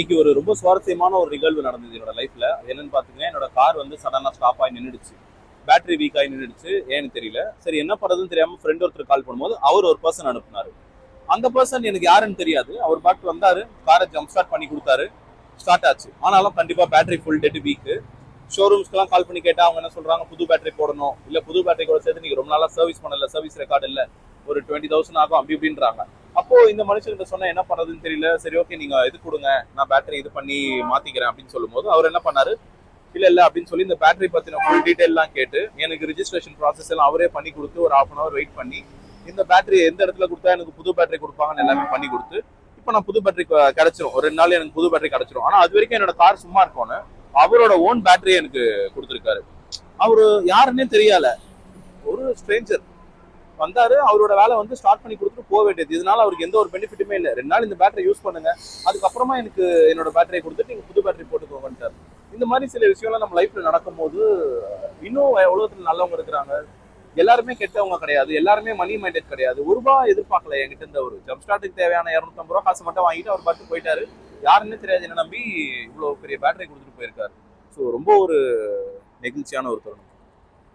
இன்னைக்கு ஒரு ரொம்ப சுவாரஸ்யமான ஒரு நிகழ்வு நடந்தது என்னோட லைஃப்ல. என்னன்னு பாத்தீங்கன்னா, என்னோட கார் வந்து சடனா ஸ்டாப் ஆகி நின்றுடுச்சு. பேட்டரி வீக் ஆகி நின்றுடுச்சு. ஏன்னு தெரியல. சரி என்ன பண்றதுன்னு தெரியாம ஃப்ரெண்ட் ஒருத்தர் கால் பண்ணும்போது அவர் ஒரு பர்சன் அனுப்புனாரு. அந்த பர்சன் எனக்கு யாருன்னு தெரியாது. அவர் பாட்டு வந்தாரு, காரை ஜம்ப் ஸ்டார்ட் பண்ணி கொடுத்தாரு. ஸ்டார்ட் ஆச்சு. ஆனாலும் கண்டிப்பா பேட்டரி ஃபுல் டெட் வீக். ஷோரூம்ஸ்க்குலாம் கால் பண்ணி கேட்டா அவங்க என்ன சொல்றாங்க, புது பேட்டரி போடணும், இல்ல புது பேட்டரி கூட சேர்த்து நீங்க ரொம்ப நாளா சர்வீஸ் பண்ணல, சர்வீஸ் ரெக்கார்டு இல்ல, ஒரு 20,000 ஆகும் அப்படி இப்படின்றாங்க. அப்போ இந்த மனுஷன்கிட்ட சொன்னா என்ன பண்றதுன்னு தெரியல. சரி ஓகே நீங்க இது கொடுங்க, நான் பேட்டரி இது பண்ணி மாத்திக்கிறேன் அப்படின்னு சொல்லும்போது அவர் என்ன பண்ணாரு, இல்ல இல்ல அப்படின்னு சொல்லி இந்த பேட்டரி பத்தின ஃபுல் டீடைல் எல்லாம் கேட்டு எனக்கு ரிஜிஸ்ட்ரேஷன் ப்ராசஸ் எல்லாம் அவரே பண்ணி கொடுத்து ஒரு ½ வெயிட் பண்ணி இந்த பேட்டரி எந்த இடத்துல கொடுத்தா எனக்கு புது பேட்டரி கொடுப்பாங்கன்னு எல்லாமே பண்ணி கொடுத்து இப்போ நான் புது பேட்டரி கிடைச்சிரும். ஒரு 2 நாள் எனக்கு புது பேட்டரி கிடைச்சிரும். ஆனா அது வரைக்கும் என்னோட கார் சும்மா இருக்கும்னு அவரோட ஓன் பேட்டரியை எனக்கு கொடுத்துருக்காரு. அவரு யாருன்னே தெரியல, ஒரு ஸ்ட்ரேஞ்சர் வந்தாரு. அவரோட வேலை வந்து ஸ்டார்ட் பண்ணி கொடுத்துட்டு போக வேண்டியது. இதனால அவருக்கு எந்த ஒரு பெனிஃபிட்டுமே இல்லை. 2 நாள் இந்த பேட்டரி யூஸ் பண்ணுங்க, அதுக்கப்புறமா எனக்கு என்னோட பேட்டரியை கொடுத்துட்டு நீங்க புது பேட்டரி போட்டுக்கோங்கன்ட்டார். இந்த மாதிரி சில விஷயம்லாம் நம்ம லைஃப்ல நடக்கும்போது இன்னும் உலகத்துல நல்லவங்க இருக்கிறாங்க. எல்லாருமே கெட்டவங்க கிடையாது, எல்லாருமே மணி மைண்டட் கிடையாது. ₹1 எதிர்பார்க்கல என்கிட்ட இருந்த. ஒரு ஜம்ப் ஸ்டார்ட்டுக்கு தேவையான ₹250 காசு மட்டும் வாங்கிட்டு அவர் பார்த்து போயிட்டாரு. யாருன்னே தெரியாது என்ன நம்பி இவ்வளவு பெரிய பேட்டரி கொடுத்துட்டு போயிருக்காரு. ஸோ ரொம்ப ஒரு நெகிழ்ச்சியான ஒரு தருணம்.